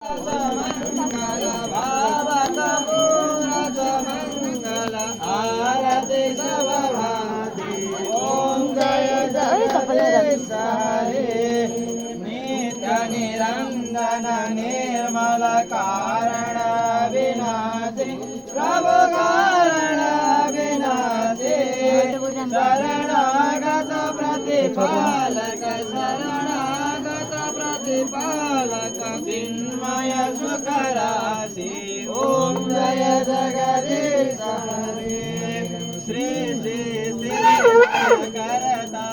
मंगल भावत मूरत मंगल आरती सभाति ओम जय जगदीश हरे नित्य निरंजन निर्मल कारण विनाशी प्रभु कारण विनाशी शरणागत प्रतिपालक शरणागत प्रतिपालक चिन्मय सुखराशि ओम जय जगदीश हरे श्री श्री श्री करता